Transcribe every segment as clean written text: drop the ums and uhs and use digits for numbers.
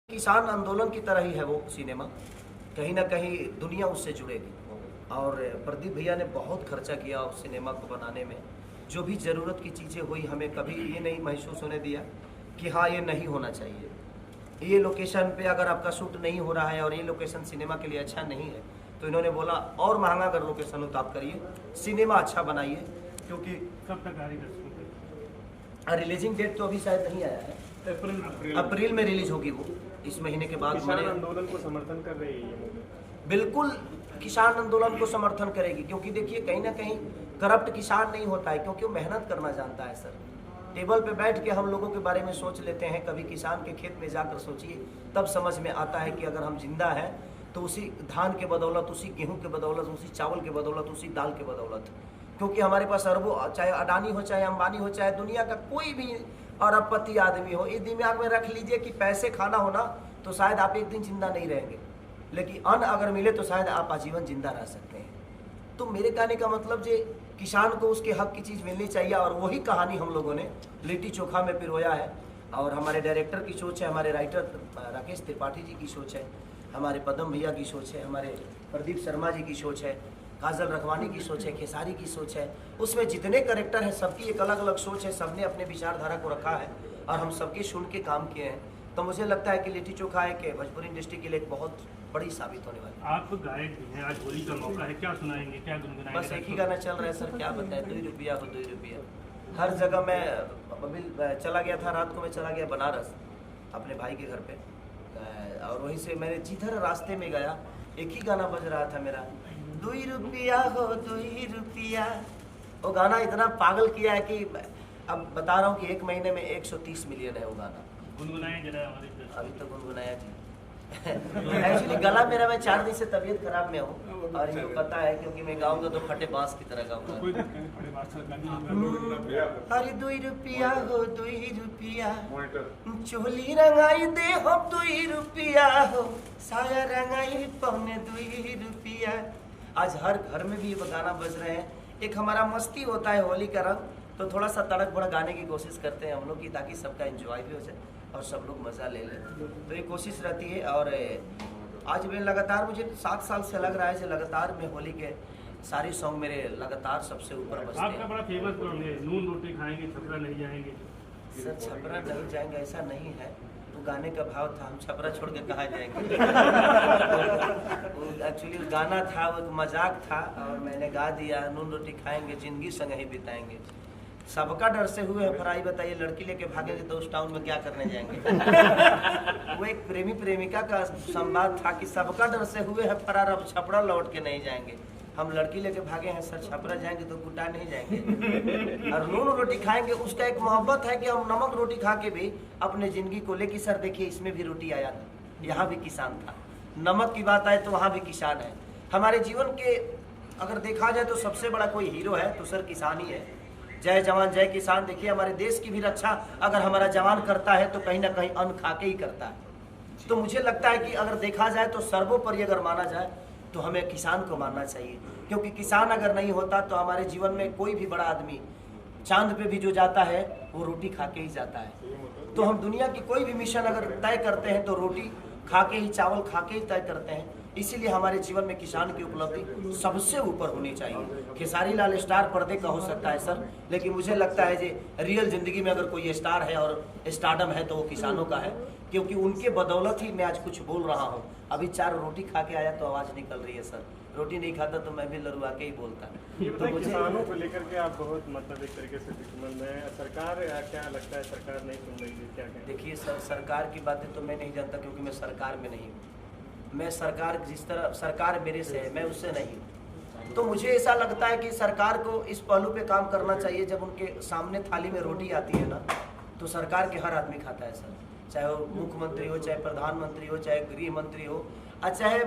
किसान आंदोलन की तरह ही है वो सिनेमा, कहीं ना कहीं दुनिया उससे जुड़ेगी। और प्रदीप भैया ने बहुत खर्चा किया उस सिनेमा को बनाने में। जो भी ज़रूरत की चीज़ें हुई, हमें कभी ये नहीं महसूस होने दिया कि हाँ ये नहीं होना चाहिए, ये लोकेशन पे अगर आपका शूट नहीं हो रहा है और ये लोकेशन सिनेमा के लिए अच्छा नहीं है, तो इन्होंने बोला और महंगा अगर लोकेशन हो तो आप करिए, सिनेमा अच्छा बनाइए। क्योंकि कब तक आ रही है? रिलीजिंग डेट तो अभी शायद नहीं आया है, अप्रैल में रिलीज होगी वो, इस महीने के बाद। किसान आंदोलन को समर्थन कर रही है ये? बिल्कुल किसान आंदोलन को समर्थन करेगी, क्योंकि देखिए कहीं ना कहीं करप्ट किसान नहीं होता है, क्योंकि वो मेहनत करना जानता है। सर टेबल पे बैठ के हम लोगों के बारे में सोच लेते हैं, कभी किसान के खेत में जाकर सोचिए, तब समझ में आता है कि अगर हम जिंदा हैं तो उसी धान के बदौलत, उसी गेहूं के बदौलत, उसी चावल के बदौलत, उसी दाल के बदौलत। क्योंकि हमारे पास अरबों, चाहे अडानी हो, चाहे अंबानी हो, चाहे दुनिया का कोई भी अरबपति आदमी हो, ये दिमाग में रख लीजिए कि पैसे खाना होना तो शायद आप एक दिन जिंदा नहीं रहेंगे, लेकिन अन्न अगर मिले तो शायद आप आजीवन जिंदा रह सकते हैं। तो मेरे कहने का मतलब जे किसान को उसके हक की चीज़ मिलनी चाहिए, और वही कहानी हम लोगों ने लिट्टी चोखा में पिरोया है। और हमारे डायरेक्टर की सोच है, हमारे राइटर राकेश त्रिपाठी जी की सोच है, हमारे पदम भैया की सोच है, हमारे प्रदीप शर्मा जी की सोच है, काजल रखवानी की सोच है, खेसारी की सोच है। उसमें जितने करेक्टर हैं सबकी एक अलग अलग सोच है, सबने अपने विचारधारा को रखा है और हम सबके सुन के काम किए हैं। तो मुझे लगता है कि लिट्टी चोखा है कि भोजपुरी इंडस्ट्री के लिए एक बहुत बड़ी साबित होने वाली है। आप गायक भी हैं, आज होली का मौका है, क्या सुनाएंगे, क्या गुनगुनाएंगे? बस एक ही गाना चल रहा है सर, क्या बताएं, 2 रुपया हो 2 रुपया। हर जगह मैं अभी चला गया था, रात को मैं चला गया बनारस अपने भाई के घर पे, और वहीं से मैंने जिधर रास्ते में गया एक ही गाना बज रहा था मेरा, 2 रुपया हो 2 रुपया। वो गाना इतना पागल किया है कि अब बता रहा हूँ कि 1 महीने में 130 मिलियन है वो गाना। गुनगुनाएं जरा हमारे अभी तो गुनगुनाया जी। एक्चुअली गला मेरा, मैं 4 दिन से तबीयत खराब में हूँ और इनको पता है, क्योंकि मैं गाऊंगा तो फटे बांस की तरह गाऊंगा। अरे 2 रुपया हो 2 रुपया, चोली रंगाई दे हो 2 रुपया हो, साया रंगाई पौने 2 रुपया। आज हर घर में भी ये गाना बज रहे हैं। एक हमारा मस्ती होता है होली का रंग, तो थोड़ा सा तड़क भड़क गाने की कोशिश करते हैं हम लोग की, ताकि सबका एंजॉय भी हो जाए और सब लोग मज़ा ले लें। तो ये कोशिश रहती है। और आज मैं लगातार, मुझे 7 साल से लग रहा है कि लगातार मैं होली के सारे सॉन्ग मेरे लगातार सबसे ऊपर बजते आपका हैं। बड़ा फेमस सॉन्ग है, नून रोटी खाएंगे छपरा नहीं जाएंगे। सर छपरा नहीं जाएंगे ऐसा नहीं है, तो गाने का भाव था, हम छपरा छोड़ के कहाँ जाएंगे। एक्चुअली गाना था, वो एक मजाक था और मैंने गा दिया, नून रोटी खाएंगे जिंदगी संग ही बिताएंगे। सबका डर से हुए है फराई, बताइए लड़की लेके भागेंगे तो उस टाउन में क्या करने जाएंगे। वो एक प्रेमी प्रेमिका का संवाद था कि सबका डर से हुए है फरार, अब छपरा लौट के नहीं जाएंगे। हम लड़की लेके भागे हैं सर, छपरा जाएंगे तो गुड्डा नहीं जाएंगे। और नून रोटी खाएंगे, उसका एक मोहब्बत है कि हम नमक रोटी खा के भी अपने जिंदगी को लेके, सर देखिए इसमें भी रोटी आया था, यहाँ भी किसान था। नमक की बात आए तो वहाँ भी किसान है। हमारे जीवन के अगर देखा जाए तो सबसे बड़ा कोई हीरो है तो सर किसान ही है। जय जवान जय किसान। देखिए हमारे देश की भी रक्षा अगर हमारा जवान करता है तो कहीं ना कहीं अन्न खा के ही करता है। तो मुझे लगता है कि अगर देखा जाए तो सर्वोपरि अगर माना जाए तो हमें किसान को मानना चाहिए, क्योंकि किसान अगर नहीं होता तो हमारे जीवन में कोई भी बड़ा आदमी चांद पे भी जो जाता है वो रोटी खा के ही जाता है। तो हम दुनिया की कोई भी मिशन अगर तय करते हैं तो रोटी खा के ही, चावल खा के ही तय करते हैं। इसीलिए हमारे जीवन में किसान की उपलब्धि सबसे ऊपर होनी चाहिए। खेसारी लाल स्टार पर्दे का हो सकता है सर, लेकिन मुझे लगता है कि रियल जिंदगी में अगर कोई स्टार है और स्टारडम है तो वो किसानों का है, क्योंकि उनके बदौलत ही मैं आज कुछ बोल रहा हूँ। अभी 4 रोटी खा के आया तो आवाज़ निकल रही है सर, रोटी नहीं खाता तो मैं भी लड़वा के ही बोलता। तो किसानों को लेकर के आप बहुत मतलब एक तरीके से दुश्मन है सरकार, क्या लगता है सरकार नहीं सुन रही है, क्या कहें? देखिए सर, सरकार की बातें तो मैं नहीं जानता, क्योंकि मैं सरकार में नहीं हूँ। मैं सरकार, जिस तरह सरकार मेरे से है मैं उससे नहीं हूँ। तो मुझे ऐसा लगता है कि सरकार को इस पहलू पे काम करना चाहिए, जब उनके सामने थाली में रोटी आती है ना, तो सरकार के हर आदमी खाता है सर, चाहे वो मुख्यमंत्री हो, चाहे प्रधानमंत्री हो, चाहे गृह मंत्री हो, और चाहे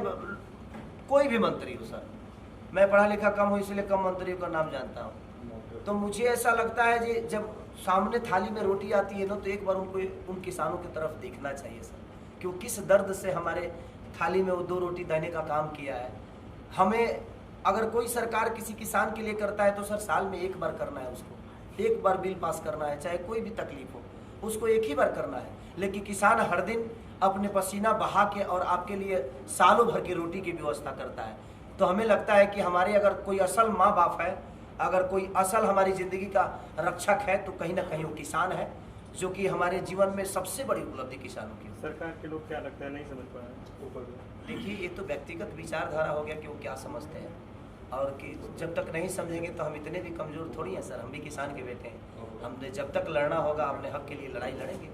कोई भी मंत्री हो। सर मैं पढ़ा लिखा कम हूँ इसलिए कम मंत्रियों का नाम जानता हूँ। तो मुझे ऐसा लगता है कि जब सामने थाली में रोटी आती है ना, तो एक बार उनको, उन किसानों की तरफ देखना चाहिए सर, कि वो किस दर्द से हमारे थाली में वो 2 रोटी देने का काम किया है। हमें अगर कोई सरकार किसी किसान के लिए करता है तो सर साल में 1 बार करना है उसको, 1 बार बिल पास करना है, चाहे कोई भी तकलीफ हो उसको 1 ही बार करना है। लेकिन किसान हर दिन अपने पसीना बहा के और आपके लिए सालों भर की रोटी की व्यवस्था करता है। तो हमें लगता है कि हमारे अगर कोई असल माँ बाप है, अगर कोई असल हमारी ज़िंदगी का रक्षक है, तो कहीं ना कहीं वो किसान है, जो कि हमारे जीवन में सबसे बड़ी उपलब्धि किसानों की। सरकार के लोग क्या लगता है नहीं समझ पा रहे ऊपर? देखिए, ये तो व्यक्तिगत विचारधारा हो गया कि वो क्या समझते हैं, और कि जब तक नहीं समझेंगे तो हम इतने भी कमज़ोर थोड़ी हैं सर। हम भी किसान के बेटे हैं, हमने जब तक लड़ना होगा अपने हक के लिए लड़ाई लड़ेंगे।